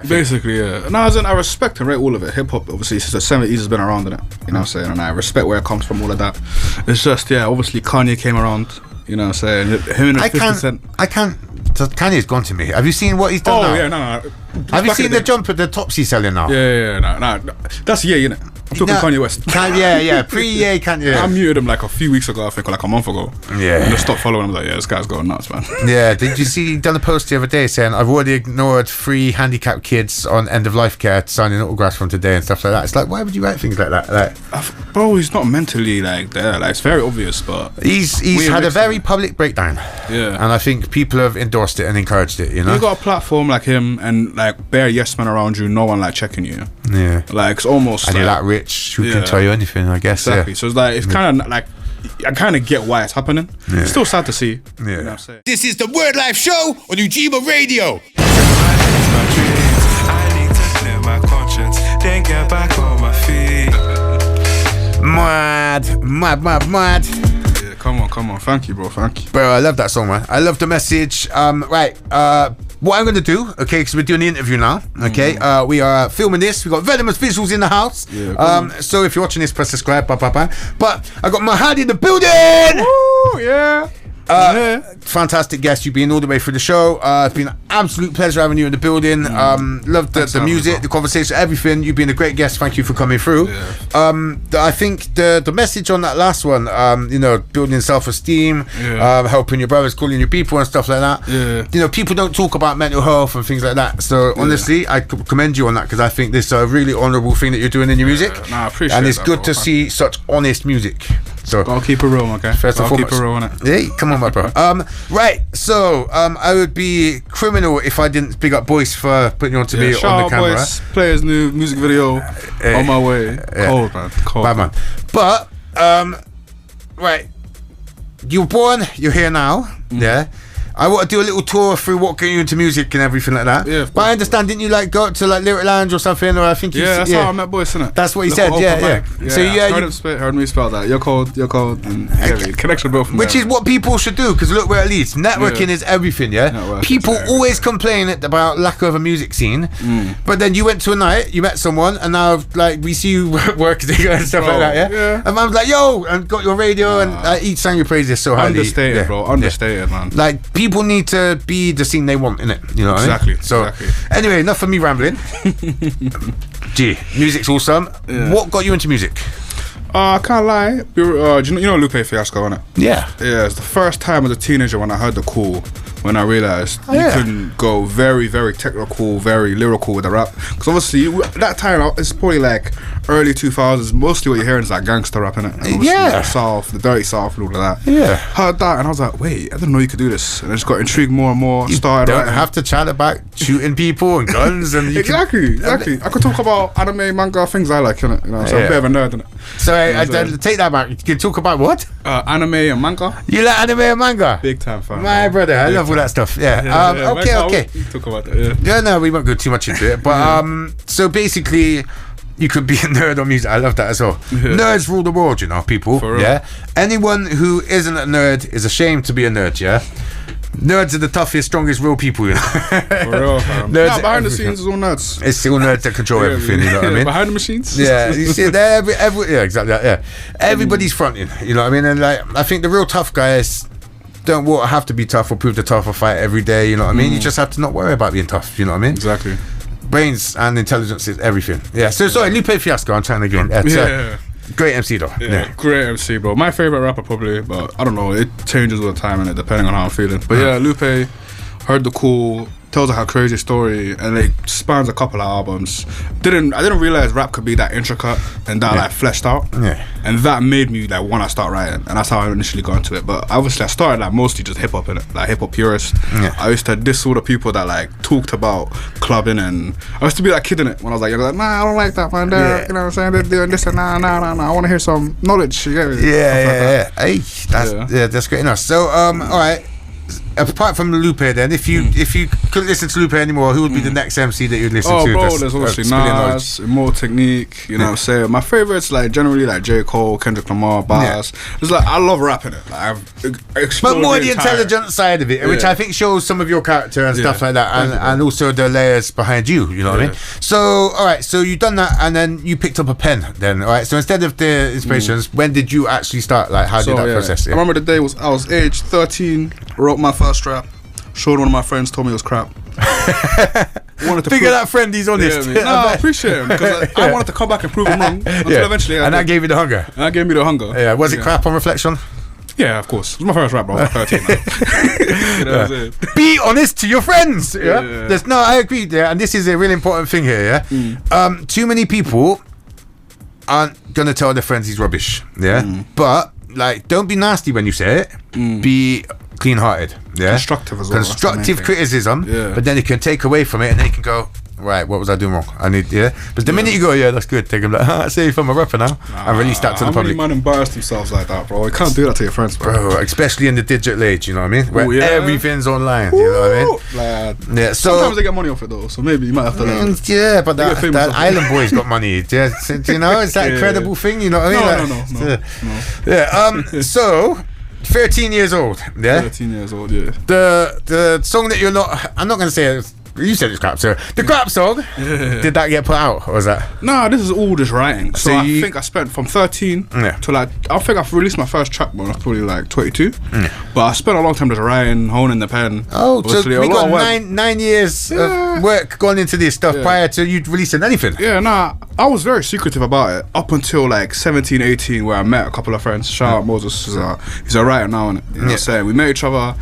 Basically, yeah. No, as in, I respect and rate all of it. Hip hop, obviously, since the 70s has been around in it. You know what I'm saying? And I respect where it comes from, all of that. It's just, yeah, obviously Kanye came around. You know what I'm saying? Him and 50 Cent. Kanye's gone to me. Have you seen what he's done now? Oh, yeah, no. Have you seen the jumper, the tops he's selling now? Yeah, no. That's innit? I'm talking Kanye West. Pre-Ye Kanye. I muted him like a few weeks ago, I think, or like a month ago. Yeah. And just stopped following him. I was like, yeah, this guy's going nuts, man. Yeah, did you see, he done a post the other day saying, I've already ignored 3 handicapped kids on end-of-life care signing autographs from today and stuff like that. It's like, why would you write things like that? Like, bro, he's not mentally like there. Like, it's very obvious, but he's had a very public breakdown. Yeah. And I think people have endorsed it and encouraged it, you know? You got a platform like him and like bare yes men around you, no one like checking you. Yeah. Like, it's almost and like, you're that rich, who can tell you anything, I guess. Exactly. Yeah. So it's like, it's kind of like, I kind of get why it's happening. Yeah. It's still sad to see. Yeah. You know what I'm saying? This is the Wordlife show on Ujima Radio. I need to clear my conscience, then get back on my feet. Mad. Yeah, come on. Thank you, bro. Thank you. Bro, I love that song, man. I love the message. Right. What I'm going to do, okay, because we're doing the interview now, okay? We are filming this. We've got venomous visuals in the house. Yeah, so if you're watching this, press subscribe. But I got Mahad in the building. Woo, yeah. Fantastic guest. You've been all the way through the show. It's been an absolute pleasure having you in the building. Loved the music, the conversation, everything. You've been a great guest. Thank you for coming through. Yeah. I think the message on that last one, building self-esteem, helping your brothers, calling your people and stuff like that. Yeah. You know, people don't talk about mental health and things like that. So honestly, I commend you on that, because I think this is a really honourable thing that you're doing in your music. No, I appreciate it. And it's good to see such honest music. So I'll keep it real, okay? First and I'll foremost, keep it real on it. Hey, come on, my bro. Right. So, I would be criminal if I didn't big up Boyce for putting you on to me on the camera. Boys, play his new music video. On my way. Cold, man. Bad man. But, right. You're born. You're here now. Yeah. I want to do a little tour through what got you into music and everything like that. Yeah, but I understand, didn't you go to Lyric Lounge or something? Or I think that's how I met Boyce, innit? That's what he said. Yeah. So heard me spell that. You're cold, and connection built from which there. is what people should do, because look where it leads. Networking is everything. People always complain about lack of a music scene, but then you went to a night, you met someone, and now we see you working and stuff like that. Yeah. And man's like, yo, and got your radio, and each sang your praises so highly. Understated, bro. Understated, man. Like, people need to be the scene they want, innit? You know what exactly, I mean? So, anyway, enough of me rambling. Gee, music's awesome. Yeah. What got you into music? I can't lie. Do you know Lupe Fiasco, innit? Yeah. Yeah, it's the first time as a teenager when I heard the call, when I realised you can go very, very technical, very lyrical with the rap. Because obviously, that time, it's probably like early 2000s, mostly what you're hearing is like gangster rap, innit? Yeah. The South, the dirty South, and all of that. Yeah. Heard that, and I was like, wait, I didn't know you could do this. And I just got intrigued more and more. You don't have to chat about shooting people and guns and you exactly. I could talk about anime, manga, things I like, innit? You know, so I'm a bit of a nerd, innit? So I take that back. You can talk about what? Anime and manga. You like anime and manga? Big time fan. My brother, I love all that stuff. Yeah. Okay. Talk about that. Yeah, no, we won't go too much into it. But so basically, you could be a nerd on music. I love that as well. Nerds rule the world, you know, people. For real. Yeah. Anyone who isn't a nerd is ashamed to be a nerd. Yeah. Nerds are the toughest, strongest, real people, you know. For real, fam. Nerds behind the scenes is all nerds. It's still nerds that control everything, you know what I mean? Behind the machines. Yeah, you see, yeah, exactly. Yeah, everybody's fronting, you know what I mean? And I think the real tough guys don't have to be tough or prove the tougher fight every day, you know what I mean? You just have to not worry about being tough, you know what I mean? Exactly. Brains and intelligence is everything. Yeah. So sorry, Lupe Fiasco. I'm trying again. Great MC though. Yeah, great MC, bro. My favorite rapper probably, but I don't know. It changes all the time, and depending on how I'm feeling. But yeah, Lupe, heard the cool, tells a crazy story, and it spans a couple of albums. I didn't realize rap could be that intricate and that like fleshed out. Yeah. And that made me like want to start writing, and that's how I initially got into it. But obviously, I started like mostly just hip hop in it, like hip hop purist. Yeah. I used to diss all the people that like talked about clubbing, and I used to be like kid in it when I was like, nah, I don't like that, man. You know what I'm saying? They're doing this and nah. I want to hear some knowledge. You get me? Yeah. Hey, that's great enough. So all right. apart from Lupe, then if you couldn't listen to Lupe anymore, who would be the next MC that you'd listen to? Oh, bro, there's obviously Nas, More Technique. You know what I'm saying? My favorites, like generally, like J. Cole, Kendrick Lamar, Bars. It's like I love rapping it. Like I've explored but more the intelligent side of it, which I think shows some of your character and stuff like that, and also the layers behind you. You know what I mean? So, all right, so you done that, and then you picked up a pen. Then, all right. So instead of the inspirations, when did you actually start? Like, how did that process? I remember the day I was age 13. Wrote my first rap. Showed one of my friends. Told me it was crap. Wanted to figure that friend, he's honest. Yeah, I appreciate him because I wanted to come back and prove him wrong until eventually. And that gave you the hunger. That gave me the hunger. Yeah. Was it crap on reflection? Yeah, of course. It was my first rap, bro. I was 13. You know what I'm saying? Be honest to your friends. Yeah. No, I agree. Yeah, and this is a really important thing here. Yeah. Too many people aren't gonna tell their friends he's rubbish. Yeah. But like, don't be nasty when you say it. Be clean-hearted. Yeah. Constructive as well. Constructive criticism. Yeah. But then it can take away from it, and then you can go, right, what was I doing wrong? But the minute you go, yeah, that's good, take them like, say if I'm a rapper now, and release that to the public. Man embarrass themselves like that, bro. You can't do that to your friends, bro. Especially in the digital age, you know what I mean? Where everything's online, you know what I mean? Yeah. So sometimes they get money off it though, so maybe you might have to learn. Yeah, but that Island Boy's got money. Yeah, you know, it's that credible thing, you know what I mean? No. Yeah. So 13 years old. Yeah. 13 years old. Yeah. The song that I'm not gonna say. You said it's crap, so the crap song, did that get put out, or was that? No, this is all just writing. So I think I spent from 13 to like, I think I've released my first track when I was probably like 22. But I spent a long time just writing, honing the pen. Oh, obviously, so we got 9 years of work going into this stuff prior to you releasing anything. Yeah, nah, I was very secretive about it up until like 17, 18, where I met a couple of friends. Shout out Moses, he's a writer now, and you know what I'm saying? We met each other.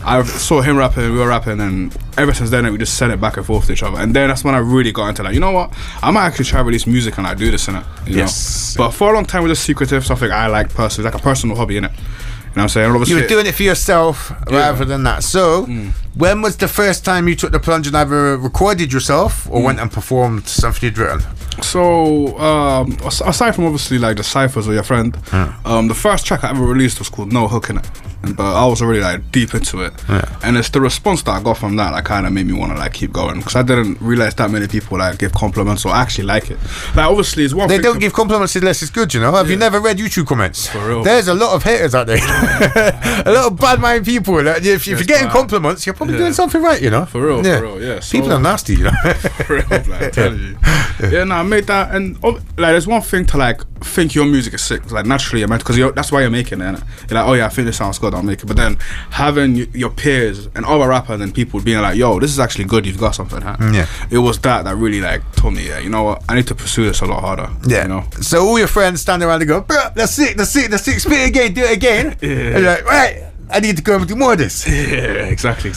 I saw him rapping, we were rapping, and ever since then we just sent it back and forth to each other, and then that's when I really got into like, you know what, I might actually try to release music and like do this in it. You know? But for a long time it was just secretive, something I like personally, like a personal hobby in it. You know what I'm saying? You were doing it for yourself rather than that. So when was the first time you took the plunge and either recorded yourself or went and performed something you'd written? So aside from obviously like the cyphers with your friend, the first track I ever released was called No Hook in It, but I was already like deep into it, and it's the response that I got from that kind of made me want to like keep going, because I didn't realize that many people like give compliments or actually like it. Like obviously it's one they thing don't give compliments unless it's good, you know. Have you never read YouTube comments? For real. There's a lot of haters out there. A lot of bad mind people. Like, if you're getting compliments, you're probably doing something right, you know. For real, for real, yeah. So, people are nasty, you know. For real, like, I'm telling you. Yeah, no, I made that, and like there's one thing to like think your music is sick, like naturally you're meant, because that's why you're making it, innit? You're like, oh yeah, I think this sounds good, I'll make it. But then having your peers and other rappers and people being like, yo, this is actually good, you've got something, huh? It was that really like told me, yeah, you know what, I need to pursue this a lot harder. Yeah, you know. So all your friends stand around and go, bro, that's sick, spit it again, do it again. And you're like, right, I need to go and do more of this. Yeah, exactly.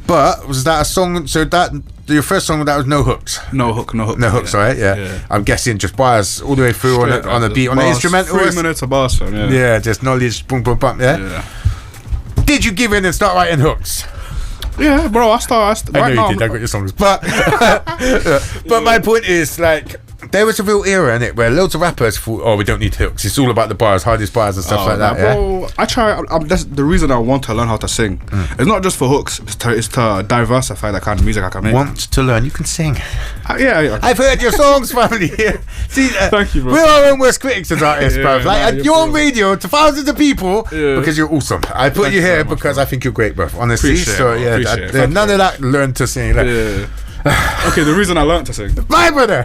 But was that a song? So that your first song, that was no hooks. No hooks, right? Yeah. I'm guessing just bars all the way through on a beat, on an instrumental. 3 minutes of bars, fam. Yeah, just knowledge, boom, boom, boom. Yeah. Did you give in and start writing hooks? Yeah, bro. I know you did. I got your songs, but but my point is like, there was a real era in it where loads of rappers thought, oh, we don't need hooks, it's all about the bars, hardest bars and stuff like that. Bro, I try. That's the reason I want to learn how to sing. It's not just for hooks, it's to diversify the kind of music I can make. Want to learn, you can sing. Yeah. I've heard your songs, family. See, thank you, bro. We're our own worst critics as artists, bro. Like, you're on radio to thousands of people because you're awesome. I put you here because I think you're great, bro. Honestly, none of that learn to sing. Like, okay, the reason I learned to sing, my brother,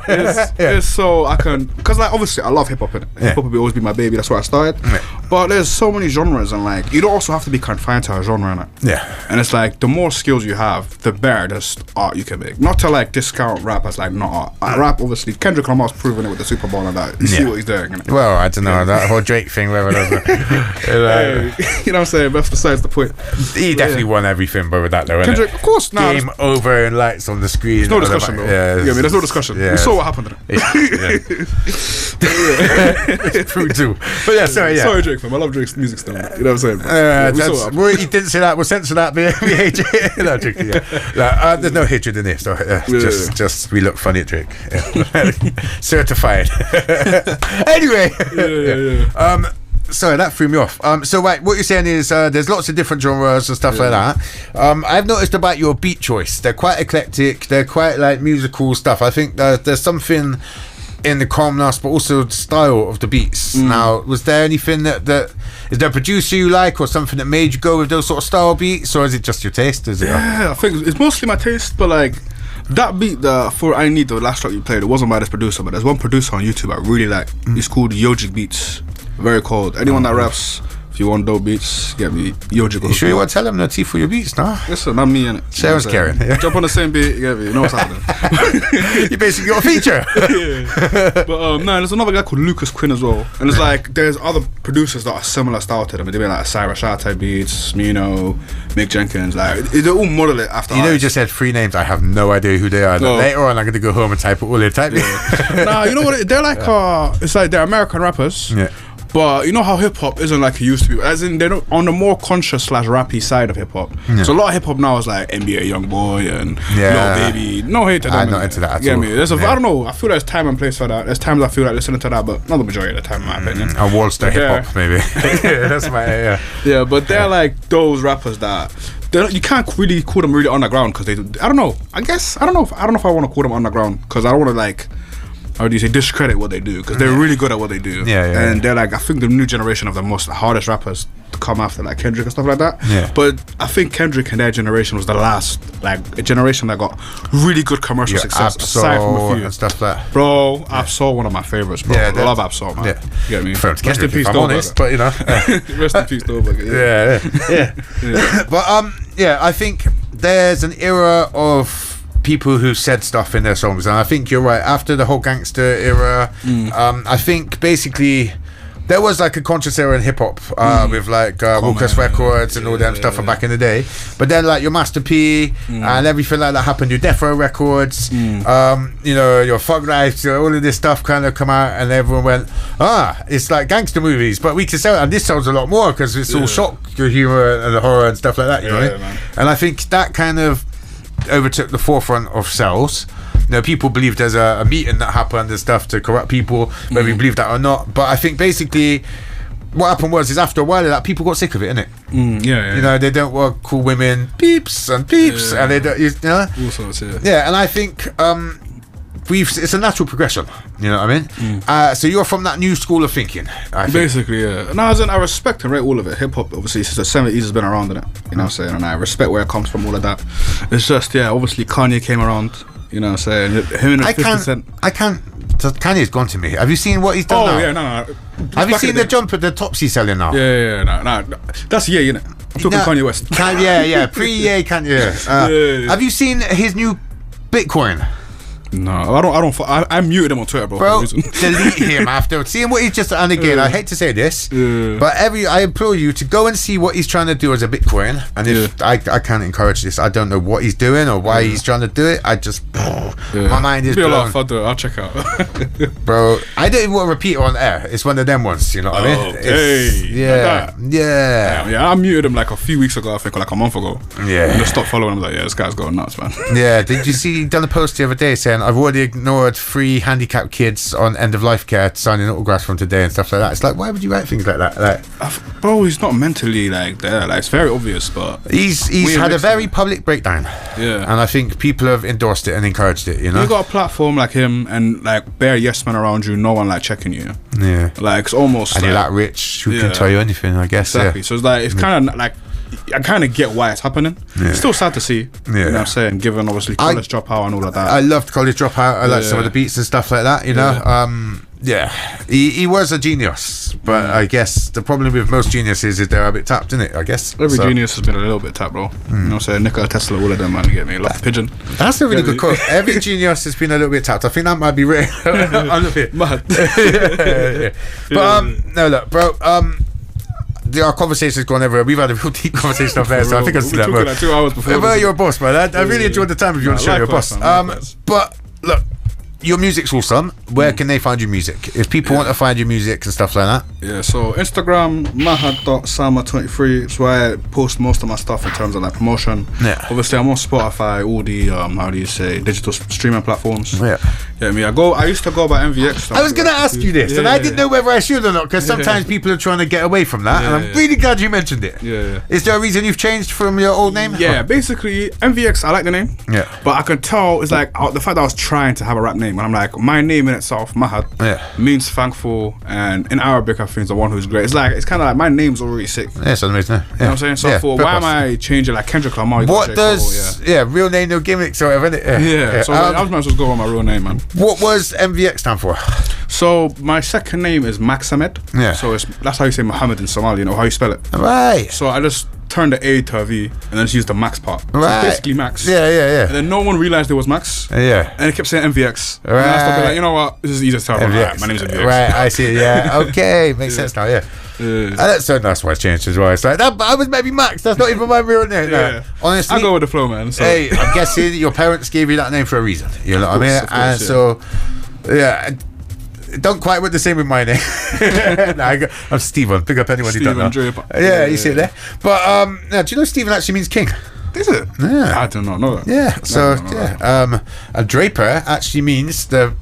is so I can, because like obviously I love hip hop, and hip hop will always be my baby. That's where I started. But there's so many genres, and like you don't also have to be confined to a genre, innit? And it's like the more skills you have, the better the art you can make. Not to like discount rap as like not art. Rap, obviously, Kendrick Lamar's proven it with the Super Bowl and that. You see what he's doing. Innit? Well, I don't know that whole Drake thing, whatever. You know what I'm saying? But besides the point, he definitely won everything, bro. With that though, Kendrick, innit? Of course, game over and lights on the screen. There's no discussion, bro. There's no discussion. We saw what happened to them. It's true too. But sorry, Drake, fam. I love Drake's music still. You know what I'm saying? He didn't say that. We'll censor that. We hate Drake. No, Drake, there's no hatred in this. So, just we look funny at Drake. Certified. Anyway, sorry, that threw me off. So right, what you're saying is there's lots of different genres and stuff like that. I've noticed about your beat choice. They're quite eclectic. They're quite like musical stuff. I think there's something in the calmness, but also the style of the beats. Now, was there anything that is there a producer you like, or something that made you go with those sort of style beats, or is it just your taste? Is it? Yeah, I think it's mostly my taste, but like that beat, for I Need, the last track you played, it wasn't by this producer, but there's one producer on YouTube I really like. He's called Yogic Beats. Very cold. Anyone that raps, if you want dope beats, get me Yogic. You sure you want to tell him the T for your beats, no? Listen, not me, innit? Sharon's carrying. Yeah. Jump on the same beat, you get me? You know what's happening. You basically got a feature. Yeah. But there's another guy called Lucas Quinn as well. And it's like, there's other producers that are similar style to them. They mean like Cyrus Shah type beats, Smino, Mick Jenkins. Like, they all model it after. You know, you just said 3 names. I have no idea who they are. No. Later on, I'm going to go home and type it all in. Nah, you know what? They're like, it's like they're American rappers. Yeah. But you know how hip hop isn't like it used to be. As in, they're on the more conscious / rappy side of hip hop. Yeah. So a lot of hip hop now is like NBA YoungBoy and Lil Baby. No hate to them. I'm not into that at all. Me? I don't know. I feel there's time and place for that. There's times I feel like listening to that, but not the majority of the time, in my opinion. A Wall Street hip hop, maybe. That's my Yeah, but they're like those rappers that. You can't really call them really underground because I don't know. I don't know if I want to call them underground because I don't want to like. How do you say, discredit what they do, because they're really good at what they do. And they're like, I think the new generation of the hardest rappers to come after, like Kendrick and stuff like that. But I think Kendrick and their generation was the last, like, a generation that got really good commercial success, aside from a few and stuff like that. Bro, Absol, one of my favorites, bro. I love Absol, man. You get me? Rest in peace, honest, but you know. Rest in peace, Dolberg. But I think there's an era of people who said stuff in their songs, and I think you're right. After the whole gangster era, I think basically there was like a conscious era in hip hop with like Walker's Records and all them stuff from back in the day. But then like your Master P and everything like that happened. Your Death Row Records, you know, your Thug Life, all of this stuff kind of come out, and everyone went, it's like gangster movies, but we can sell it, and this sells a lot more because it's all shock humor and the horror and stuff like that. You know, and I think that kind of overtook the forefront of sales. You know, people believe there's a meeting that happened and stuff to corrupt people, whether you believe that or not. But I think basically what happened is after a while of that, people got sick of it, innit? You know, they don't want to call women peeps, and they don't, you know? All sorts, and I think it's a natural progression, you know what I mean? So you're from that new school of thinking, I think. Basically, No, as in, I respect and rate all of it. Hip hop, obviously, since the 70s has been around, innit? You know what I'm saying? And I respect where it comes from, all of that. It's just, obviously Kanye came around, you know what I'm saying? Him and 50 Cent. Kanye's gone to me. Have you seen what he's done now? No. Have you seen the jumper, the tops he's selling now? No. That's innit? I'm talking Kanye West. Pre-Ye Kanye. Have you seen his new Bitcoin? No, I muted him on Twitter, bro. Bro, delete him after seeing what he's just. And again, I hate to say this, but I implore you to go and see what he's trying to do as a Bitcoin. And if I can't encourage this, I don't know what he's doing or why he's trying to do it. I just my mind is blown. Be a lot of fun, though. I'll check out. Bro, I don't even want to repeat it on air. It's one of them ones, you know what I mean? I muted him like a few weeks ago, I think, or like a month ago. And just stopped following him. Like, this guy's going nuts, man. Did you see he done a post the other day saying, I've already ignored 3 handicapped kids on end of life care signing autographs from today and stuff like that. It's like, why would you write things like that? Bro, he's not mentally like there. Like, it's very obvious, but he's had a very public breakdown. And I think people have endorsed it and encouraged it. You know, you got a platform like him and like bare yes men around you. No one like checking you. Like it's almost. And you're that rich, who can tell you anything? I guess. Exactly. So it's like it's kind of like. I kind of get why it's happening. It's still sad to see. You know what I'm saying? Given obviously college dropout and all of that. I loved college dropout. I liked some of the beats and stuff like that. You know. He was a genius, but I guess the problem with most geniuses is they're a bit tapped, isn't it? I guess every genius has been a little bit tapped, bro. You know what I'm saying? Nikola Tesla, all of them, man. Get me? Like Pigeon. That's a really good quote. Every genius has been a little bit tapped. I think that might be rare. I love it. Mad. But no, look, bro. Our conversation's gone everywhere. We've had a real deep conversation up there, so I think I'll see that. Like 2 hours before. Well, you're a boss, man. I really enjoyed the time with you on the show. You're a boss. But look, your music's awesome. Where can they find your music? If people want to find your music and stuff like that. Yeah, so Instagram, mahad.sama23. It's where I post most of my stuff in terms of like promotion. Yeah. Obviously, I'm on Spotify, all the, digital streaming platforms. Yeah. Yeah, I used to go by MVX. I was going to ask you this, and I didn't know whether I should or not, because sometimes people are trying to get away from that, and I'm really glad you mentioned it. Yeah. Is there a reason you've changed from your old name? Yeah, basically, MVX, I like the name. Yeah. But I can tell, it's like, the fact that I was trying to have a rap name, and I'm like, my name in itself, Mahad, means thankful, and in Arabic, I think it's the one who's great. It's kind of like, my name's already sick. Yeah, it's amazing. You know what I'm saying? So why am I changing, like, Kendrick Lamar? What does, real name, no gimmicks, or whatever, isn't it? Yeah. So I was might as well go with my real name, man. What was MVX stand for? So my second name is Maxamed. Yeah. So that's how you say Muhammad in Somali, you know, how you spell it. Right. So I just turned the A to a V and then just used the Max part. Right. So basically Max. Yeah. And then no one realized it was Max. Yeah. And it kept saying MVX. Right. And I started like, you know what? This is easy to tell. Right, my name is MVX. Right, I see. Yeah. Okay. Makes sense now, yeah. And that's so nice why it's changed as well. It's like that. I was maybe Max. That's not even my real name. No. Honestly, I go with the flow, man. So. Hey, I'm guessing your parents gave you that name for a reason. You know what I mean? And so, don't quite work the same with my name. I'm Stephen. Pick up anyone who don't know. Draper. Yeah, you see it there. But do you know Stephen actually means king? Is it? Yeah. I do not know that. Yeah. So a draper actually means the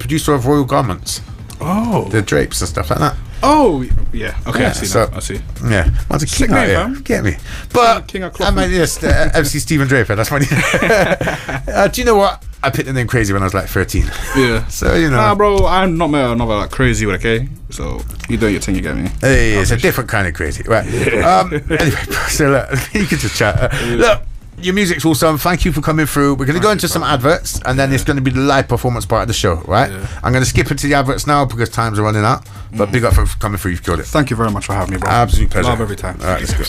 producer of royal garments. Oh. The drapes and stuff like that. Oh, yeah. Okay, Yeah, I see so- that. I see. Yeah, man's a king out here. Get me? But King of I mean, yes, MC Stephen Draper. That's funny. Do you know what? I picked the name Krazy when I was like 13. Yeah. So you know. Nah, bro, I'm not met another like Krazy with a K. So you do your thing, you get me. Hey, it's a different kind of crazy, right? Anyway, so look, you can just chat. Look. Your music's awesome. Thank you for coming through. We're going to go into some adverts, and then it's going to be the live performance part of the show, right? Yeah. I'm going to skip into the adverts now because times are running out. But big up for coming through. You've killed it. Thank you very much for having me, bro. Absolute pleasure. Love every time. All right, let's go.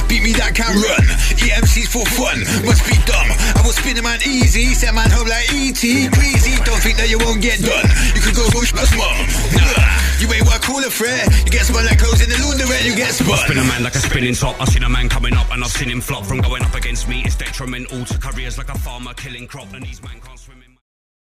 Beat me that can run. EMC's for fun. Must be dumb. I will spin a man easy. Set man home like E.T. Greasy. Don't think that you won't get done. You could go bush but mum. You ain't what call a threat. You get spun like clothes in the laundrette. You get spun. Spin a man like a spinning top. I've seen a man coming up and I've seen him flop. From going up against me, it's detrimental to careers like a farmer killing crop. And these man can't